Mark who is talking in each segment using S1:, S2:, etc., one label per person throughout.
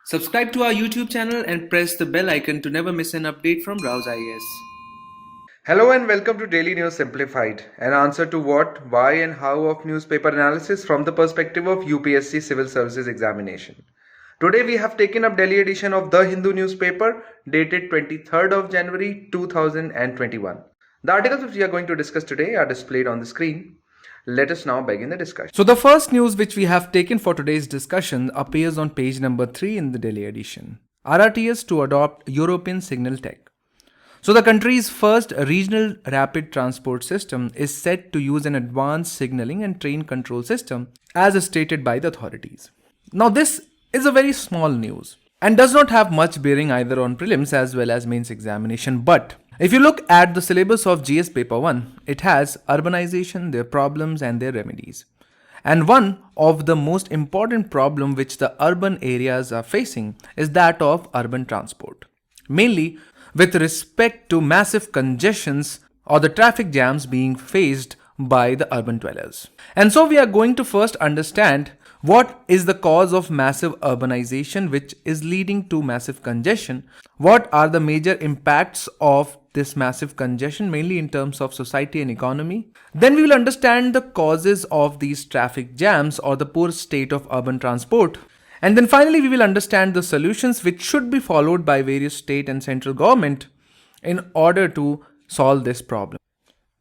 S1: Subscribe to our YouTube channel and press the bell icon to never miss an update from Browse IAS.
S2: Hello and welcome to Daily News Simplified, an answer to what, why and how of newspaper analysis from the perspective of UPSC Civil Services Examination. Today we have taken up Delhi edition of The Hindu newspaper dated 23rd of January 2021. The articles which we are going to discuss today are displayed on the screen. Let us now begin the discussion.
S1: So the first news which we have taken for today's discussion appears on page number 3 in the Delhi edition. RRTS to adopt European signal tech. So the country's first regional rapid transport system is set to use an advanced signaling and train control system as stated by the authorities. Now this is a very small news and does not have much bearing either on prelims as well as mains examination, but if you look at the syllabus of GS paper 1, it has urbanization, their problems and their remedies. And one of the most important problem which the urban areas are facing is that of urban transport. Mainly with respect to massive congestions or the traffic jams being faced by the urban dwellers. And so we are going to first understand what is the cause of massive urbanization which is leading to massive congestion? What are the major impacts of this massive congestion, mainly in terms of society and economy? Then we will understand the causes of these traffic jams or the poor state of urban transport. And then finally we will understand the solutions which should be followed by various state and central government in order to solve this problem.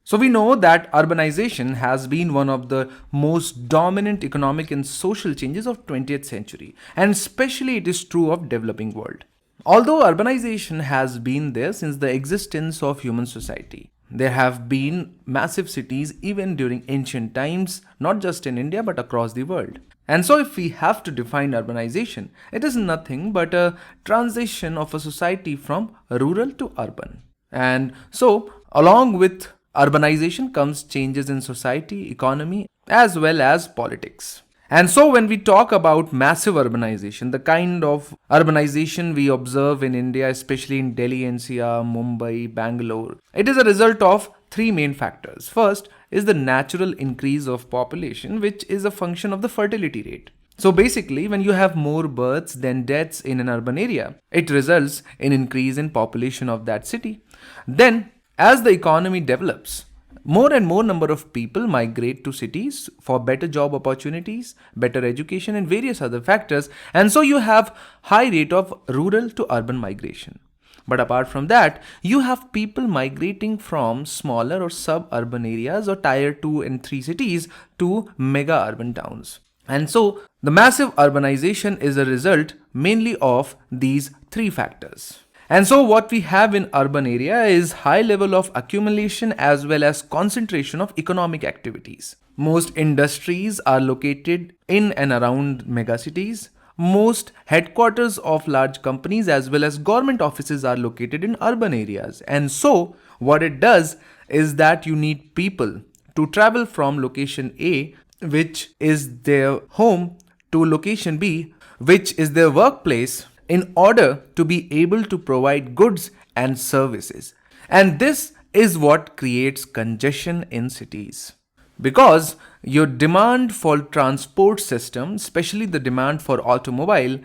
S1: So we know that urbanization has been one of the most dominant economic and social changes of 20th century, and especially it is true of developing world. Although urbanization has been there since the existence of human society, there have been massive cities even during ancient times, not just in India but across the world. And so if we have to define urbanization, it is nothing but a transition of a society from rural to urban. And so along with urbanization comes changes in society, economy, as well as politics. And so when we talk about massive urbanization, the kind of urbanization we observe in India, especially in Delhi, NCR, Mumbai, Bangalore, it is a result of three main factors. First is the natural increase of population, which is a function of the fertility rate. So basically, when you have more births than deaths in an urban area, it results in increase in population of that city. Then as the economy develops, more and more number of people migrate to cities for better job opportunities, better education and various other factors, and so you have high rate of rural to urban migration. But apart from that, you have people migrating from smaller or suburban areas or tier 2 and 3 cities to mega urban towns. And so the massive urbanization is a result mainly of these three factors. And so what we have in urban area is high level of accumulation as well as concentration of economic activities. Most industries are located in and around megacities. Most headquarters of large companies as well as government offices are located in urban areas. And so what it does is that you need people to travel from location A, which is their home, to location B, which is their workplace, in order to be able to provide goods and services. And this is what creates congestion in cities. Because your demand for transport system, especially the demand for automobile,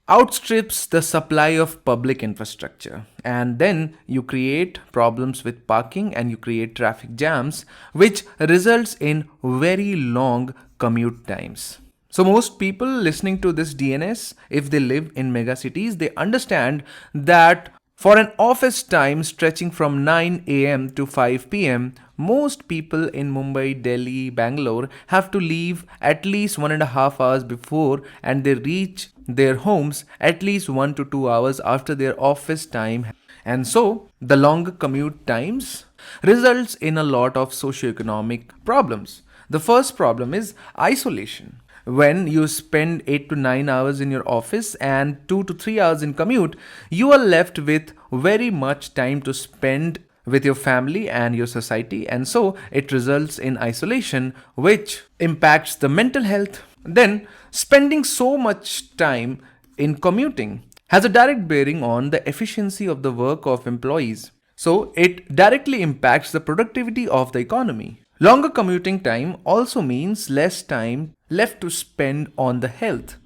S1: outstrips the supply of public infrastructure. And then you create problems with parking and you create traffic jams, which results in very long commute times. So most people listening to this DNS, if they live in megacities, they understand that for an office time stretching from 9 a.m. to 5 p.m., most people in Mumbai, Delhi, Bangalore have to leave at least 1.5 hours before and they reach their homes at least 1 to 2 hours after their office time. And so the longer commute times results in a lot of socioeconomic problems. The first problem is isolation. When you spend 8 to 9 hours in your office and 2 to 3 hours in commute, you are left with very much time to spend with your family and your society, and so it results in isolation, which impacts the mental health. Then spending so much time in commuting has a direct bearing on the efficiency of the work of employees. So it directly impacts the productivity of the economy. Longer commuting time also means less time left to spend on the health.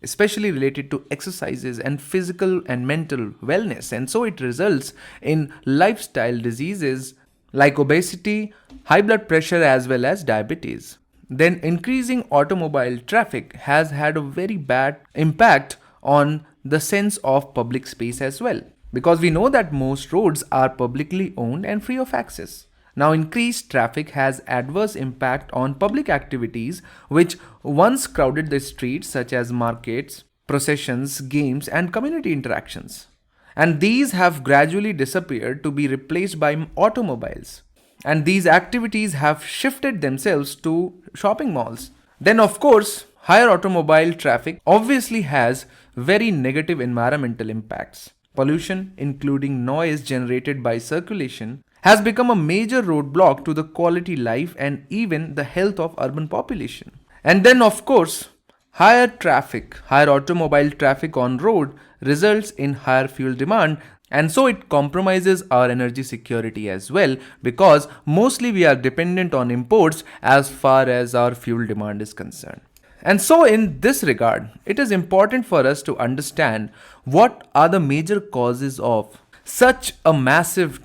S1: especially related to exercises and physical and mental wellness. And so it results in lifestyle diseases like obesity, high blood pressure, as well as diabetes. Then increasing automobile traffic has had a very bad impact on the sense of public space as well, because we know that most roads are publicly owned and free of access. Now, increased traffic has adverse impact on public activities which once crowded the streets, such as markets, processions, games, and community interactions. And these have gradually disappeared to be replaced by automobiles. And these activities have shifted themselves to shopping malls. Then, of course, higher automobile traffic obviously has very negative environmental impacts. Pollution, including noise generated by circulation, has become a major roadblock to the quality life and even the health of urban population. And then, of course, higher automobile traffic on road results in higher fuel demand, and so it compromises our energy security as well, because mostly we are dependent on imports as far as our fuel demand is concerned. And so, in this regard, it is important for us to understand what are the major causes of such a massive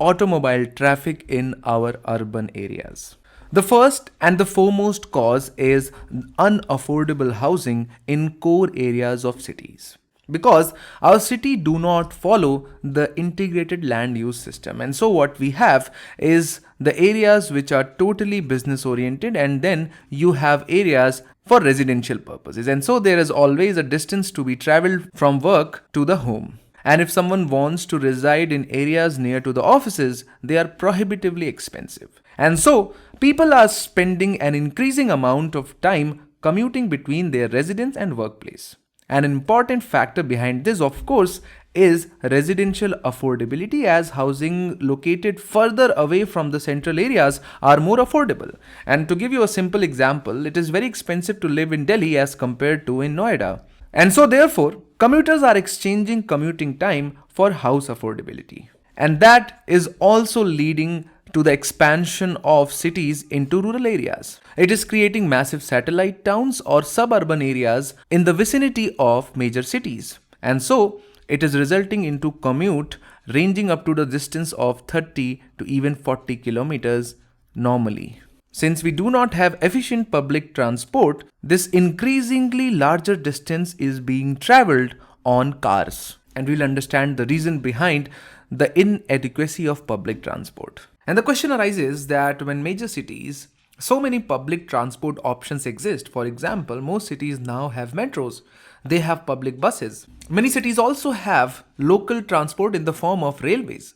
S1: automobile traffic in our urban areas. The first and the foremost cause is unaffordable housing in core areas of cities, because our city do not follow the integrated land use system. And so what we have is the areas which are totally business oriented, and then you have areas for residential purposes. And so there is always a distance to be traveled from work to the home. And if someone wants to reside in areas near to the offices, they are prohibitively expensive. And so people are spending an increasing amount of time commuting between their residence and workplace. An important factor behind this, of course, is residential affordability, as housing located further away from the central areas are more affordable. And to give you a simple example, it is very expensive to live in Delhi as compared to in Noida. And so therefore, commuters are exchanging commuting time for house affordability. And that is also leading to the expansion of cities into rural areas. It is creating massive satellite towns or suburban areas in the vicinity of major cities. And so it is resulting into commute ranging up to the distance of 30 to even 40 kilometers normally. Since we do not have efficient public transport, this increasingly larger distance is being traveled on cars. And we'll understand the reason behind the inadequacy of public transport. And the question arises that when major cities, so many public transport options exist. For example, most cities now have metros. They have public buses. Many cities also have local transport in the form of railways,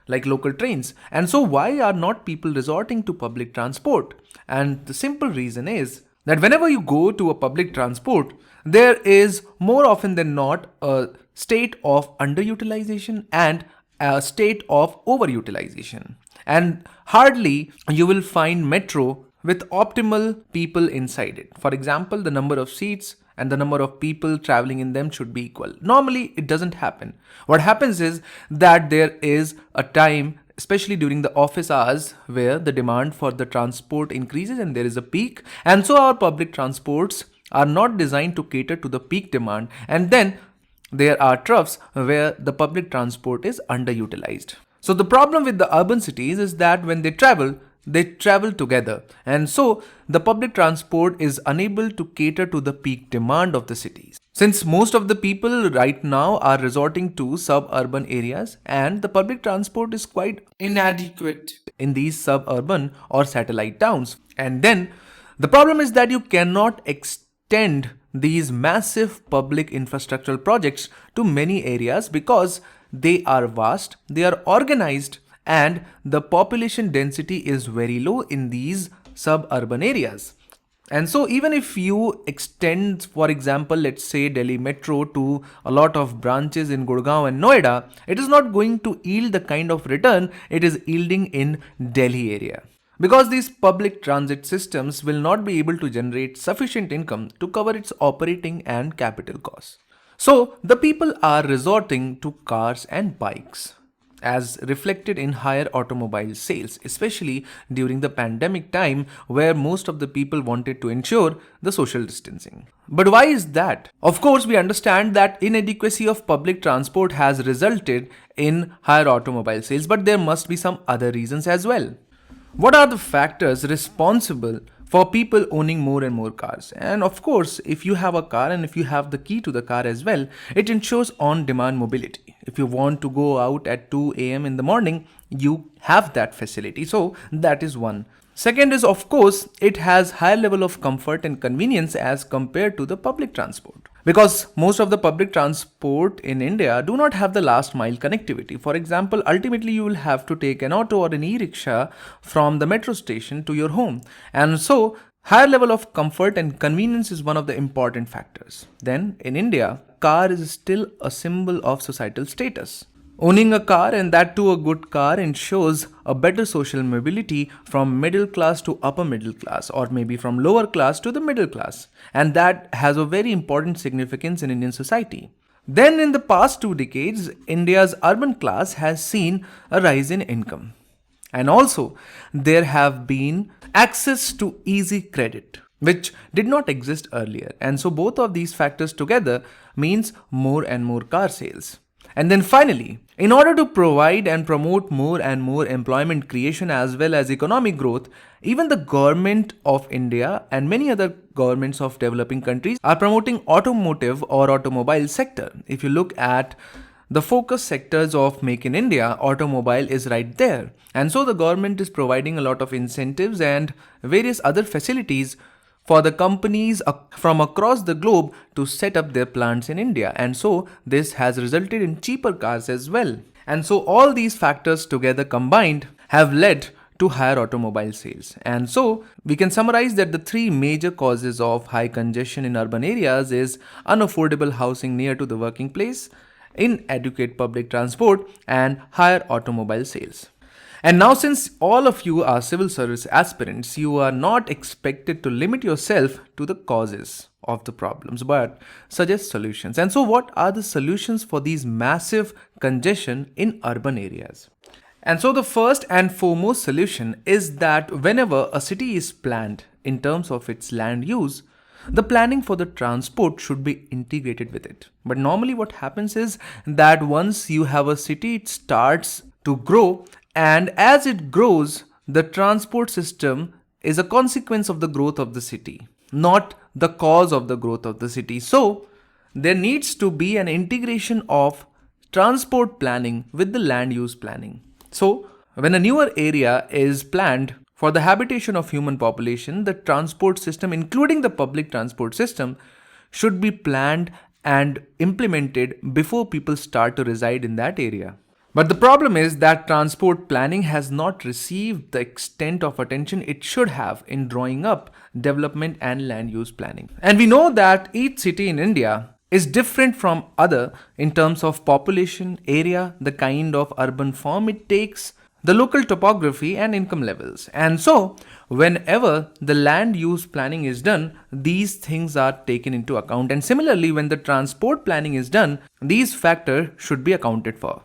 S1: like local trains. And so why are not people resorting to public transport? And the simple reason is that whenever you go to a public transport, there is more often than not a state of underutilization and a state of overutilization. And hardly you will find metro with optimal people inside it. For example, the number of seats and the number of people traveling in them should be equal. Normally, it doesn't happen. What happens is that there is a time, especially during the office hours, where the demand for the transport increases and there is a peak. And so our public transports are not designed to cater to the peak demand. And then there are troughs where the public transport is underutilized. So the problem with the urban cities is that when they travel together. And so the public transport is unable to cater to the peak demand of the cities. Since most of the people right now are resorting to suburban areas, and the public transport is quite inadequate in these suburban or satellite towns. And then the problem is that you cannot extend these massive public infrastructural projects to many areas because they are vast, they are organized, and the population density is very low in these suburban areas. And so even if you extend, for example, let's say Delhi Metro to a lot of branches in Gurgaon and Noida, it is not going to yield the kind of return it is yielding in Delhi area. Because these public transit systems will not be able to generate sufficient income to cover its operating and capital costs. So the people are resorting to cars and bikes. as reflected in higher automobile sales, especially during the pandemic time where most of the people wanted to ensure the social distancing. But why is that? Of course, we understand that inadequacy of public transport has resulted in higher automobile sales, but there must be some other reasons as well. What are the factors responsible for people owning more and more cars? And of course, if you have a car and if you have the key to the car as well, it ensures on demand mobility. If you want to go out at 2 a.m. in the morning, you have that facility. So that is one. Second is, of course, it has higher level of comfort and convenience as compared to the public transport. Because most of the public transport in India do not have the last mile connectivity. For example, ultimately you will have to take an auto or an e-rickshaw from the metro station to your home. And so, higher level of comfort and convenience is one of the important factors. Then, in India, car is still a symbol of societal status. Owning a car, and that too a good car, ensures a better social mobility from middle class to upper middle class, or maybe from lower class to the middle class. And that has a very important significance in Indian society. Then in the past 2 decades, India's urban class has seen a rise in income. And also, there have been access to easy credit, which did not exist earlier. And so both of these factors together means more and more car sales. And then finally, in order to provide and promote more and more employment creation as well as economic growth, even the government of India and many other governments of developing countries are promoting automotive or automobile sector. If you look at the focus sectors of Make in India, automobile is right there. And so the government is providing a lot of incentives and various other facilities for the companies from across the globe to set up their plants in India. And so this has resulted in cheaper cars as well. And so all these factors together combined have led to higher automobile sales. And so we can summarize that the three major causes of high congestion in urban areas is unaffordable housing near to the working place, inadequate public transport, and higher automobile sales. And now, since all of you are civil service aspirants, you are not expected to limit yourself to the causes of the problems, but suggest solutions. And so, what are the solutions for these massive congestion in urban areas? And so, the first and foremost solution is that whenever a city is planned in terms of its land use, the planning for the transport should be integrated with it. But normally, what happens is that once you have a city, it starts to grow. And as it grows, the transport system is a consequence of the growth of the city, not the cause of the growth of the city. So, there needs to be an integration of transport planning with the land use planning. So, when a newer area is planned for the habitation of human population, the transport system, including the public transport system, should be planned and implemented before people start to reside in that area. But the problem is that transport planning has not received the extent of attention it should have in drawing up development and land use planning. And we know that each city in India is different from other in terms of population, area, the kind of urban form it takes, the local topography and income levels. And so, whenever the land use planning is done, these things are taken into account. And similarly, when the transport planning is done, these factors should be accounted for.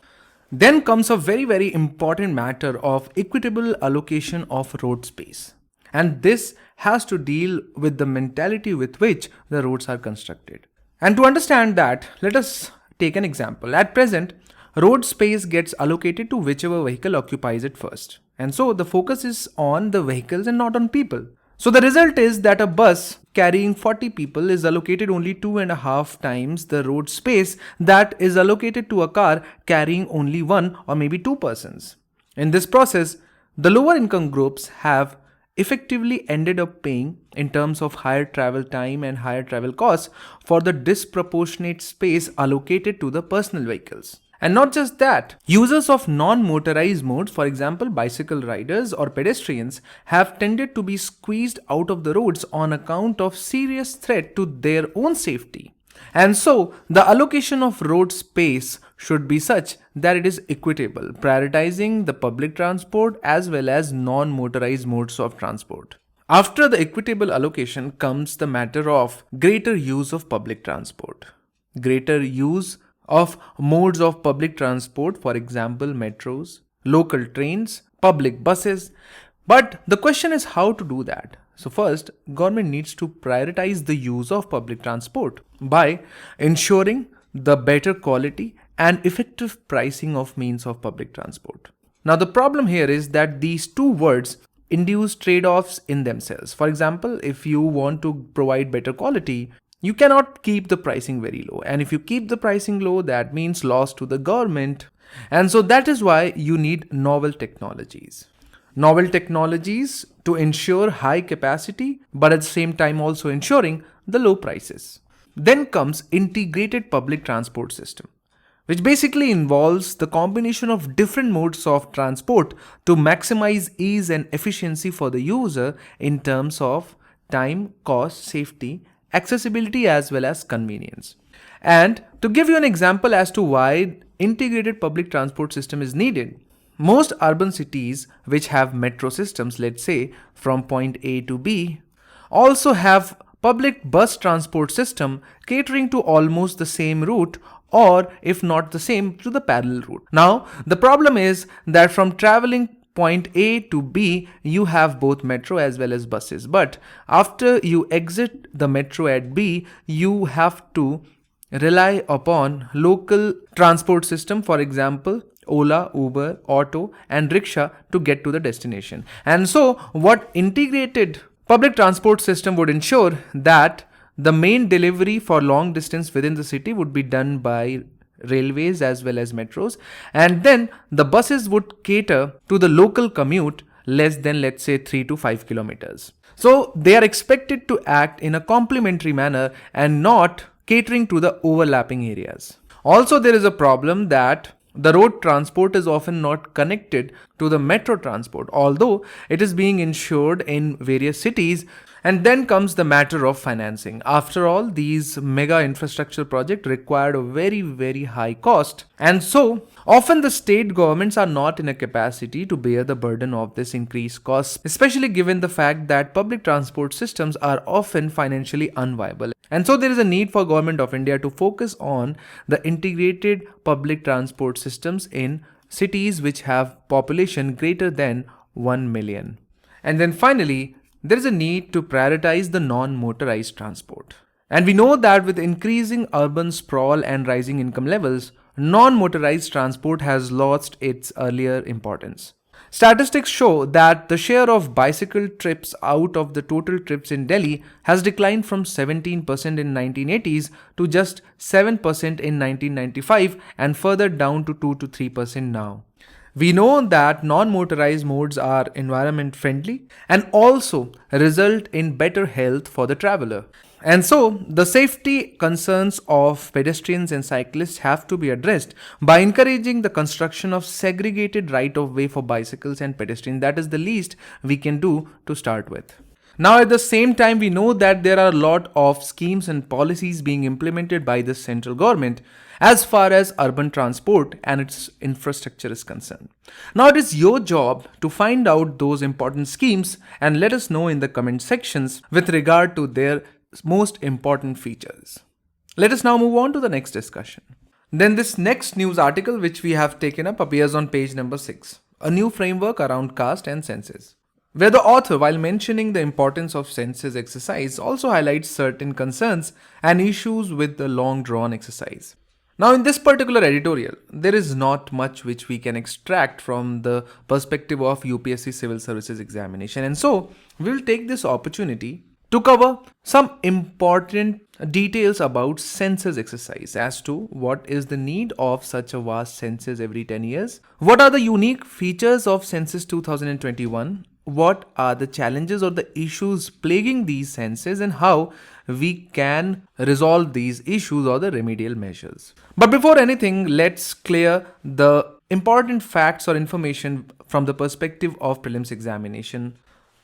S1: Then comes a very, very important matter of equitable allocation of road space. And this has to deal with the mentality with which the roads are constructed. And to understand that, let us take an example. At present, road space gets allocated to whichever vehicle occupies it first. And so the focus is on the vehicles and not on people. So the result is that a bus carrying 40 people is allocated only 2.5 times the road space that is allocated to a car carrying only 1 or maybe 2 persons. In this process, the lower income groups have effectively ended up paying in terms of higher travel time and higher travel costs for the disproportionate space allocated to the personal vehicles. And not just that, users of non-motorized modes, for example bicycle riders or pedestrians, have tended to be squeezed out of the roads on account of serious threat to their own safety. And so, the allocation of road space should be such that it is equitable, prioritizing the public transport as well as non-motorized modes of transport. After the equitable allocation comes the matter of greater use of public transport. Greater use of modes of public transport, for example, metros, local trains, public buses. But the question is how to do that. So first, government needs to prioritize the use of public transport by ensuring the better quality and effective pricing of means of public transport. Now the problem here is that these two words induce trade-offs in themselves. For example, if you want to provide better quality, you cannot keep the pricing very low. And if you keep the pricing low, that means loss to the government. And so that is why you need novel technologies. Novel technologies to ensure high capacity, but at the same time also ensuring the low prices. Then comes integrated public transport system, which basically involves the combination of different modes of transport to maximize ease and efficiency for the user in terms of time, cost, safety, accessibility as well as convenience. And to give you an example as to why integrated public transport system is needed, most urban cities which have metro systems, let's say from point A to B, also have public bus transport system catering to almost the same route, or if not the same, to the parallel route. Now, the problem is that from traveling point A to B, you have both metro as well as buses. But after you exit the metro at B, you have to rely upon local transport system, for example, Ola, Uber, Auto and Rickshaw to get to the destination. And so what integrated public transport system would ensure that the main delivery for long distance within the city would be done by railways as well as metros, and then the buses would cater to the local commute less than, let's say, 3 to 5 kilometers. So they are expected to act in a complementary manner and not catering to the overlapping areas. Also, there is a problem that the road transport is often not connected to the metro transport, although it is being ensured in various cities. And then comes the matter of financing. After all, these mega infrastructure projects required a very, very high cost. And so, often the state governments are not in a capacity to bear the burden of this increased cost, especially given the fact that public transport systems are often financially unviable. And so there is a need for Government of India to focus on the integrated public transport systems in cities which have population greater than 1 million. And then finally, there is a need to prioritize the non-motorized transport. And we know that with increasing urban sprawl and rising income levels, non-motorized transport has lost its earlier importance. Statistics show that the share of bicycle trips out of the total trips in Delhi has declined from 17% in 1980s to just 7% in 1995 and further down to 2 to 3% now. We know that non-motorized modes are environment friendly and also result in better health for the traveler. And so, the safety concerns of pedestrians and cyclists have to be addressed by encouraging the construction of segregated right-of-way for bicycles and pedestrians. That is the least we can do to start with. Now, at the same time, we know that there are a lot of schemes and policies being implemented by the central government as far as urban transport and its infrastructure is concerned. Now, it is your job to find out those important schemes and let us know in the comment sections with regard to their most important features. Let us now move on to the next discussion. Then this next news article which we have taken up appears on page number 6, a new framework around caste and census, where the author, while mentioning the importance of census exercise, also highlights certain concerns and issues with the long drawn exercise. Now, in this particular editorial, there is not much which we can extract from the perspective of UPSC Civil Services examination, and so we will take this opportunity to cover some important details about census exercise as to what is the need of such a vast census every 10 years, what are the unique features of census 2021, what are the challenges or the issues plaguing these censuses, and how we can resolve these issues or the remedial measures. But before anything, let's clear the important facts or information from the perspective of prelims examination.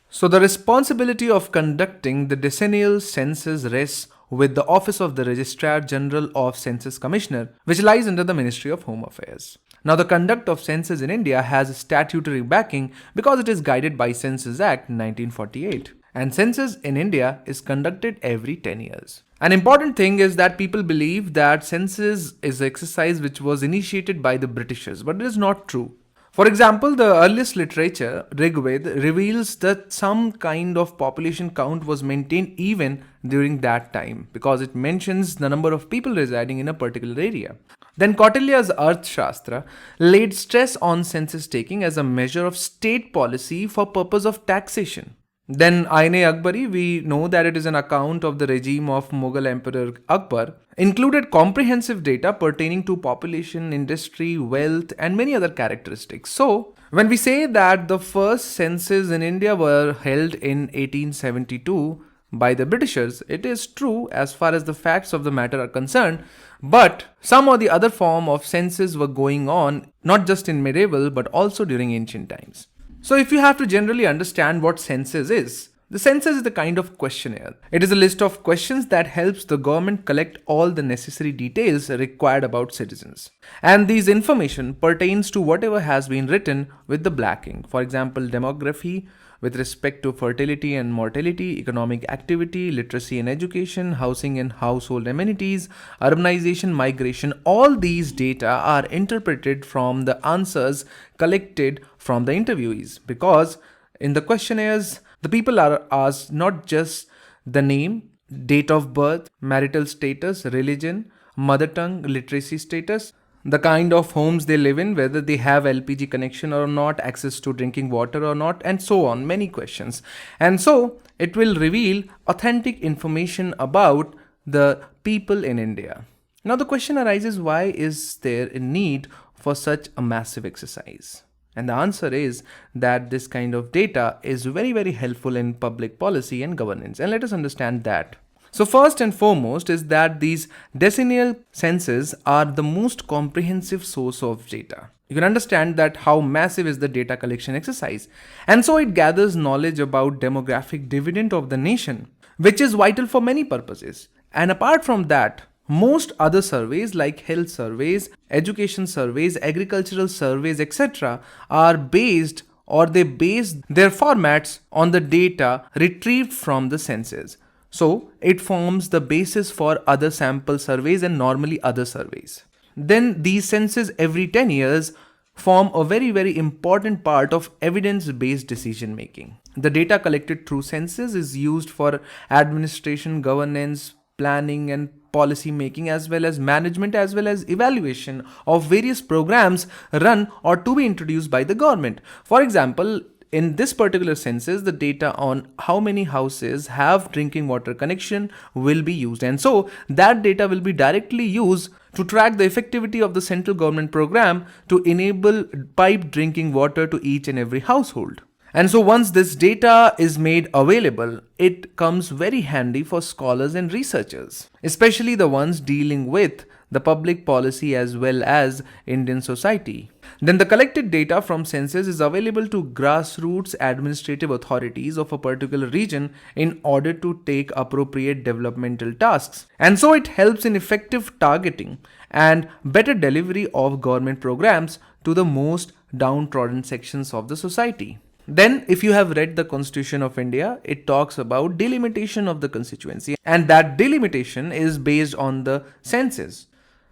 S1: So the responsibility of conducting the decennial census rests with the Office of the Registrar General of Census Commissioner, which lies under the Ministry of Home Affairs. Now, the conduct of census in India has statutory backing because it is guided by Census Act 1948. And census in India is conducted every 10 years. An important thing is that people believe that census is an exercise which was initiated by the Britishers, but it is not true. For example, the earliest literature, Rigved, reveals that some kind of population count was maintained even during that time because it mentions the number of people residing in a particular area. Then Kautilya's Arthashastra laid stress on census taking as a measure of state policy for purpose of taxation. Then Aine-Akbari, we know that it is an account of the regime of Mughal Emperor Akbar, included comprehensive data pertaining to population, industry, wealth, and many other characteristics. So, when we say that the first census in India were held in 1872 by the Britishers, it is true as far as the facts of the matter are concerned, but some or the other form of census were going on not just in medieval but also during ancient times. So if you have to generally understand what census is, the census is the kind of questionnaire. It is a list of questions that helps the government collect all the necessary details required about citizens. And these information pertains to whatever has been written with the black ink. For example, demography with respect to fertility and mortality, economic activity, literacy and education, housing and household amenities, urbanization, migration, all these data are interpreted from the answers collected from the interviewees, because in the questionnaires, the people are asked not just the name, date of birth, marital status, religion, mother tongue, literacy status, the kind of homes they live in, whether they have LPG connection or not, access to drinking water or not, and so on, many questions. And so it will reveal authentic information about the people in India. Now the question arises, why is there a need for such a massive exercise? And the answer is that this kind of data is very, very helpful in public policy and governance. And let us understand that. So first and foremost is that these decennial censuses are the most comprehensive source of data. You can understand that how massive is the data collection exercise. And so it gathers knowledge about demographic dividend of the nation, which is vital for many purposes. And apart from that, most other surveys like health surveys, education surveys, agricultural surveys, etc. are based, or they base their formats on the data retrieved from the census. So it forms the basis for other sample surveys and normally other surveys. Then these censuses every 10 years form a very, very important part of evidence-based decision making. The data collected through census is used for administration, governance, planning and policy making, as well as management, as well as evaluation of various programs run or to be introduced by the government. For example, in this particular census, the data on how many houses have drinking water connection will be used. And so that data will be directly used to track the effectivity of the central government program to enable piped drinking water to each and every household. And so once this data is made available, it comes very handy for scholars and researchers, especially the ones dealing with the public policy as well as Indian society. Then the collected data from census is available to grassroots administrative authorities of a particular region in order to take appropriate developmental tasks. And so it helps in effective targeting and better delivery of government programs to the most downtrodden sections of the society. Then, if you have read the Constitution of India, it talks about delimitation of the constituency, and that delimitation is based on the census.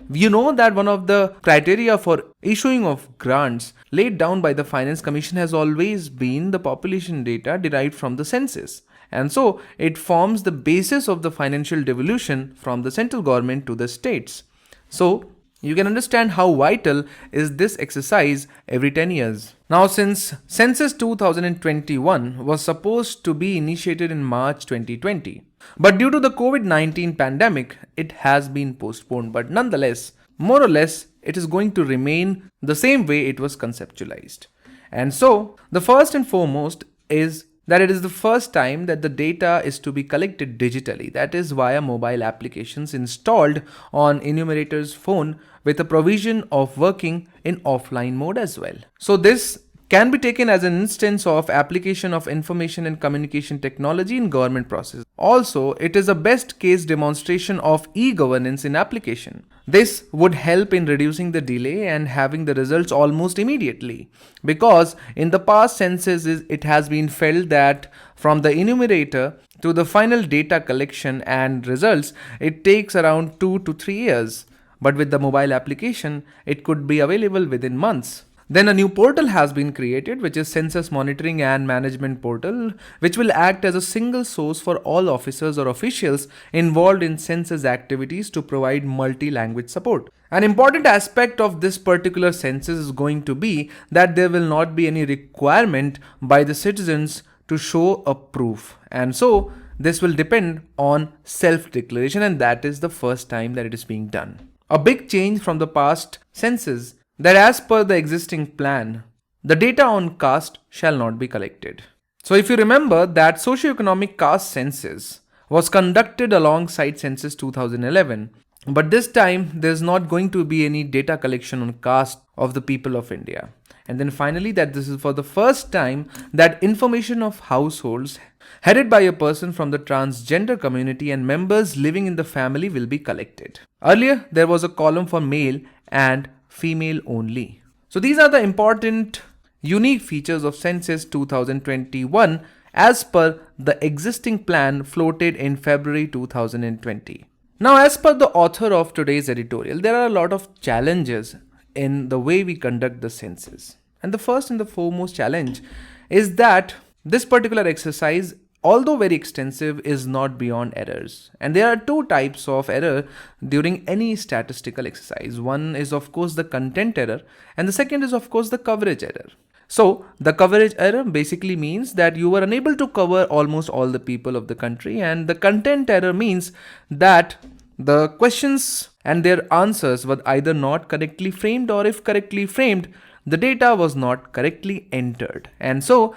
S1: You know that one of the criteria for issuing of grants laid down by the Finance Commission has always been the population data derived from the census. And so, it forms the basis of the financial devolution from the central government to the states. So, you can understand how vital is this exercise every 10 years. Now, since Census 2021 was supposed to be initiated in March 2020, but due to the COVID-19 pandemic, it has been postponed. But nonetheless, more or less, it is going to remain the same way it was conceptualized. And so, the first and foremost is that it is the first time that the data is to be collected digitally, that is via mobile applications installed on enumerator's phone with a provision of working in offline mode as well. So this can be taken as an instance of application of information and communication technology in government process. Also, it is a best case demonstration of e-governance in application. This would help in reducing the delay and having the results almost immediately, because in the past censuses it has been felt that from the enumerator to the final data collection and results, it takes around 2 to 3 years. But with the mobile application, it could be available within months. Then a new portal has been created, which is Census Monitoring and Management Portal, which will act as a single source for all officers or officials involved in census activities to provide multi-language support. An important aspect of this particular census is going to be that there will not be any requirement by the citizens to show a proof. And so this will depend on self-declaration, and that is the first time that it is being done. A big change from the past census that as per the existing plan, the data on caste shall not be collected. So if you remember that socio-economic caste census was conducted alongside census 2011, but this time there's not going to be any data collection on caste of the people of India. And then finally, that this is for the first time that information of households headed by a person from the transgender community and members living in the family will be collected. Earlier, there was a column for male and female only. So these are the important unique features of Census 2021 as per the existing plan floated in February 2020. Now, as per the author of today's editorial, there are a lot of challenges in the way we conduct the census. And the first and the foremost challenge is that this particular exercise, although very extensive, is not beyond errors. And there are two types of error during any statistical exercise. One is of course the content error, and the second is of course the coverage error. So the coverage error basically means that you were unable to cover almost all the people of the country, and the content error means that the questions and their answers were either not correctly framed, or if correctly framed, the data was not correctly entered. And so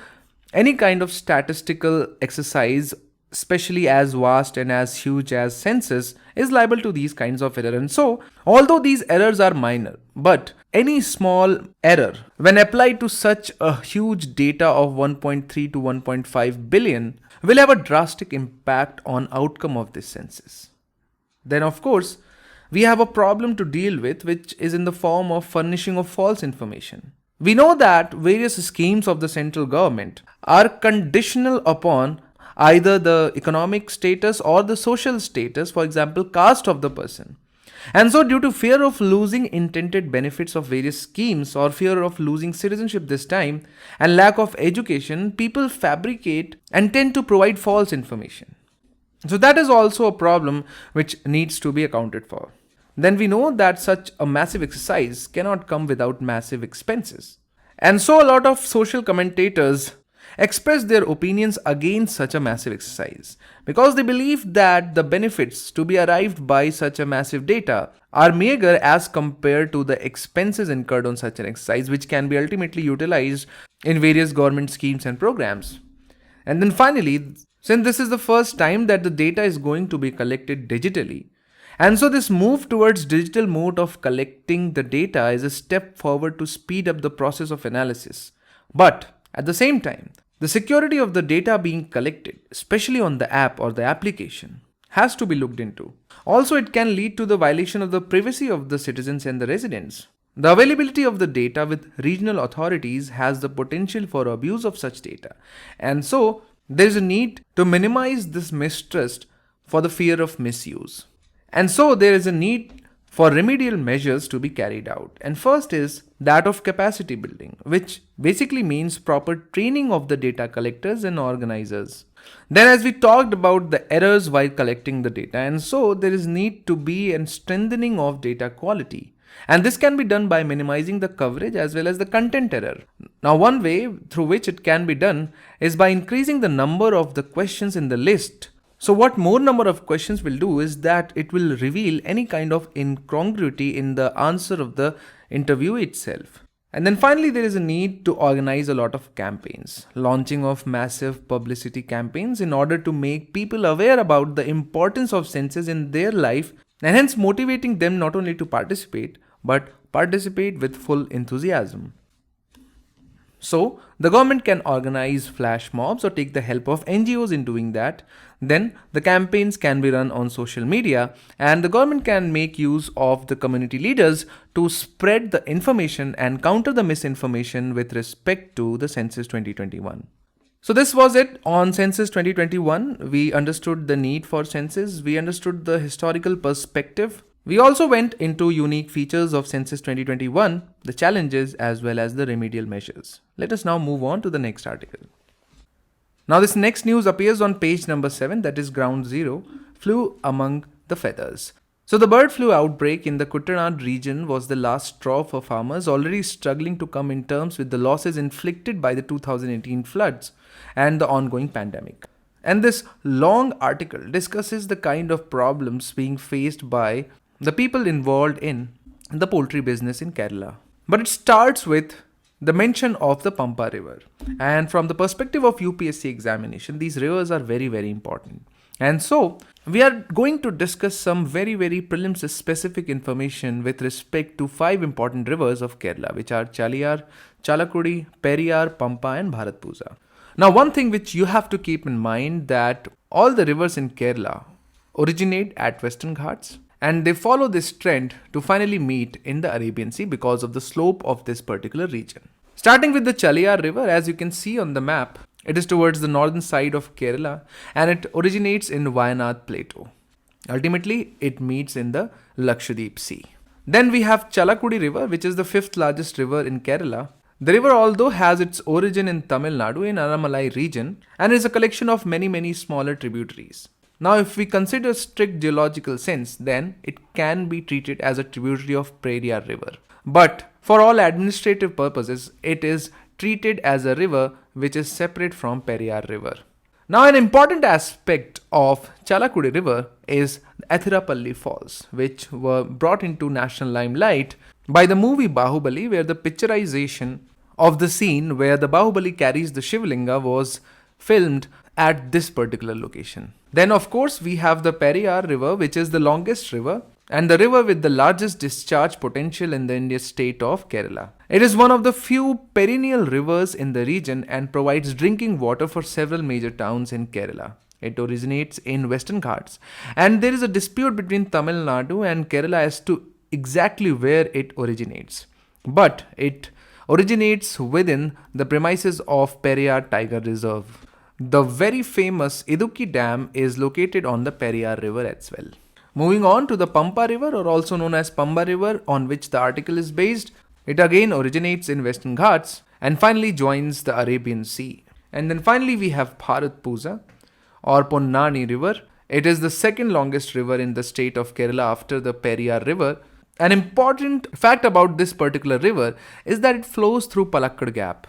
S1: any kind of statistical exercise, especially as vast and as huge as census, is liable to these kinds of error. And so, although these errors are minor, but any small error, when applied to such a huge data of 1.3 to 1.5 billion, will have a drastic impact on outcome of this census. Then of course, we have a problem to deal with, which is in the form of furnishing of false information. We know that various schemes of the central government are conditional upon either the economic status or the social status, for example, caste of the person. And so due to fear of losing intended benefits of various schemes, or fear of losing citizenship this time, and lack of education, people fabricate and tend to provide false information. So that is also a problem which needs to be accounted for. Then we know that such a massive exercise cannot come without massive expenses. And so a lot of social commentators express their opinions against such a massive exercise, because they believe that the benefits to be arrived by such a massive data are meager as compared to the expenses incurred on such an exercise, which can be ultimately utilized in various government schemes and programs. And then finally, since this is the first time that the data is going to be collected digitally, and so this move towards digital mode of collecting the data is a step forward to speed up the process of analysis. But at the same time, the security of the data being collected, especially on the app or the application, has to be looked into. Also, it can lead to the violation of the privacy of the citizens and the residents. The availability of the data with regional authorities has the potential for abuse of such data. And so, there is a need to minimize this mistrust for the fear of misuse. And so there is a need for remedial measures to be carried out. And first is that of capacity building, which basically means proper training of the data collectors and organizers. Then, as we talked about the errors while collecting the data, and so there is need to be a strengthening of data quality. And this can be done by minimizing the coverage as well as the content error. Now, one way through which it can be done is by increasing the number of the questions in the list. So what more number of questions will do is that it will reveal any kind of incongruity in the answer of the interview itself. And then finally, there is a need to organize a lot of campaigns, launching of massive publicity campaigns in order to make people aware about the importance of census in their life, and hence motivating them not only to participate, but participate with full enthusiasm. So, the government can organize flash mobs or take the help of NGOs in doing that. Then, the campaigns can be run on social media, and the government can make use of the community leaders to spread the information and counter the misinformation with respect to the Census 2021. So this was it on Census 2021. We understood the need for census, we understood the historical perspective. We also went into unique features of Census 2021, the challenges as well as the remedial measures. Let us now move on to the next article. Now this next news appears on page number 7, that is Ground Zero, flew among the feathers. So the bird flu outbreak in the Kuttanad region was the last straw for farmers already struggling to come in terms with the losses inflicted by the 2018 floods and the ongoing pandemic. And this long article discusses the kind of problems being faced by the people involved in the poultry business in Kerala. But it starts with the mention of the Pampa River. And from the perspective of UPSC examination, these rivers are very, very important. And so, we are going to discuss some very, very prelims specific information with respect to 5 important rivers of Kerala, which are Chaliyar, Chalakudi, Periyar, Pampa and Bharatpooja. Now, one thing which you have to keep in mind that all the rivers in Kerala originate at Western Ghats and they follow this trend to finally meet in the Arabian Sea because of the slope of this particular region. Starting with the Chaliyar River, as you can see on the map, it is towards the northern side of Kerala and it originates in Wayanad Plateau. Ultimately, it meets in the Lakshadweep Sea. Then we have Chalakudi River, which is the 5th largest river in Kerala. The river, although has its origin in Tamil Nadu in Anamalai region and is a collection of many smaller tributaries. Now, if we consider strict geological sense, then it can be treated as a tributary of Periyar River. But for all administrative purposes, it is treated as a river which is separate from Periyar River. Now, an important aspect of Chalakudi River is Athirapalli Falls, which were brought into national limelight by the movie Bahubali, where the picturization of the scene where the Bahubali carries the Shivlinga was filmed at this particular location. Then, of course, we have the Periyar River, which is the longest river and the river with the largest discharge potential in the Indian state of Kerala. It is one of the few perennial rivers in the region and provides drinking water for several major towns in Kerala. It originates in Western Ghats and there is a dispute between Tamil Nadu and Kerala as to exactly where it originates. But it originates within the premises of Periyar Tiger Reserve. The very famous Idukki Dam is located on the Periyar River as well. Moving on to the Pampa River, or also known as Pamba River, on which the article is based. It again originates in Western Ghats and finally joins the Arabian Sea. And then finally we have Bharatpooja or Ponnani River. It is the second longest river in the state of Kerala after the Periyar River. An important fact about this particular river is that it flows through Palakkad Gap.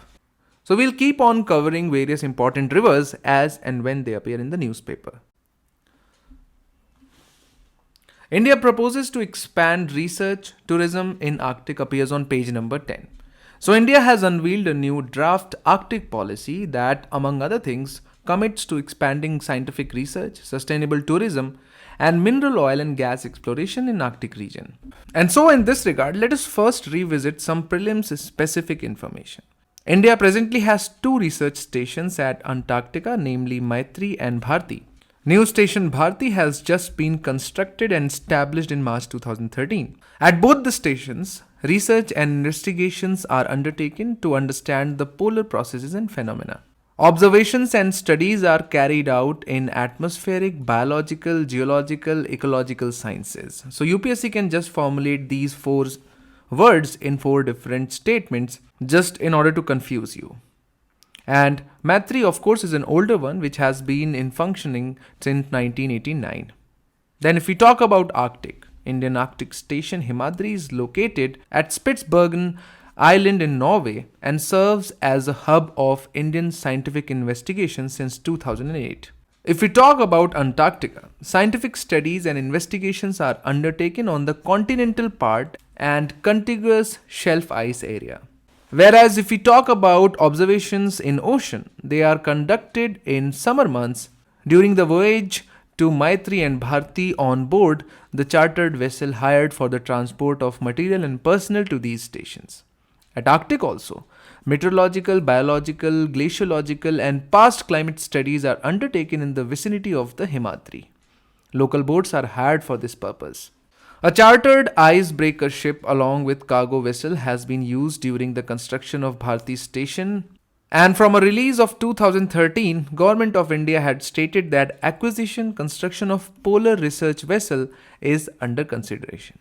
S1: So we'll keep on covering various important rivers as and when they appear in the newspaper. India proposes to expand research tourism in Arctic appears on page number 10. So India has unveiled a new draft Arctic policy that, among other things, commits to expanding scientific research, sustainable tourism, and mineral oil and gas exploration in Arctic region. And so in this regard, let us first revisit some prelims specific information. India presently has 2 research stations at Antarctica, namely Maitri and Bharti. New station Bharti has just been constructed and established in March 2013. At both the stations, research and investigations are undertaken to understand the polar processes and phenomena. Observations and studies are carried out in atmospheric, biological, geological, ecological sciences. So UPSC can just formulate these 4 words in 4 different statements just in order to confuse you. And Maitri, of course, is an older one which has been in functioning since 1989. Then if we talk about Arctic, Indian Arctic Station Himadri is located at Spitsbergen Island in Norway and serves as a hub of Indian scientific investigation since 2008. If we talk about Antarctica, scientific studies and investigations are undertaken on the continental part and contiguous shelf ice area. Whereas if we talk about observations in ocean, they are conducted in summer months during the voyage to Maitri and Bharti on board the chartered vessel hired for the transport of material and personnel to these stations. At Arctic also, meteorological, biological, glaciological and past climate studies are undertaken in the vicinity of the Himadri. Local boats are hired for this purpose. A chartered icebreaker ship along with cargo vessel has been used during the construction of Bharti station And from a release of 2013, Government of India had stated that acquisition construction of polar research vessel is under consideration.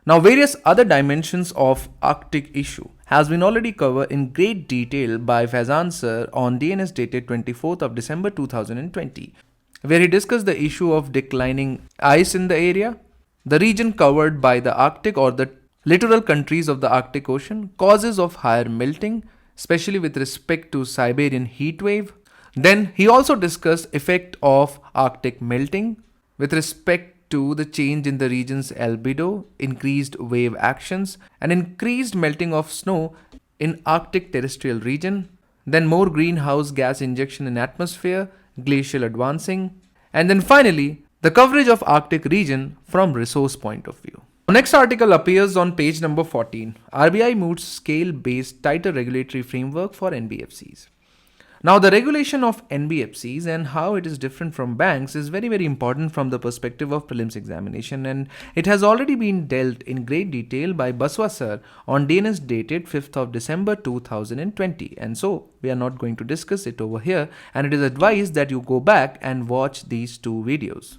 S1: Now, various other dimensions of Arctic issue has been already covered in great detail by Faizan sir on DNS dated 24th of December 2020, where he discussed the issue of declining ice in the area, the region covered by the Arctic or the littoral countries of the Arctic Ocean, causes of higher melting, especially with respect to Siberian heat wave. Then he also discussed effect of Arctic melting with respect to the change in the region's albedo, increased wave actions, and increased melting of snow in Arctic terrestrial region, then more greenhouse gas injection in atmosphere, glacial advancing, and then finally the coverage of Arctic region from resource point of view. Next article appears on page number 14. RBI moots scale-based tighter regulatory framework for NBFCs. Now, the regulation of NBFCs and how it is different from banks is very important from the perspective of prelims examination, and it has already been dealt in great detail by Baswa sir on DNS dated 5th of December 2020, and so we are not going to discuss it over here, and it is advised that you go back and watch these two videos.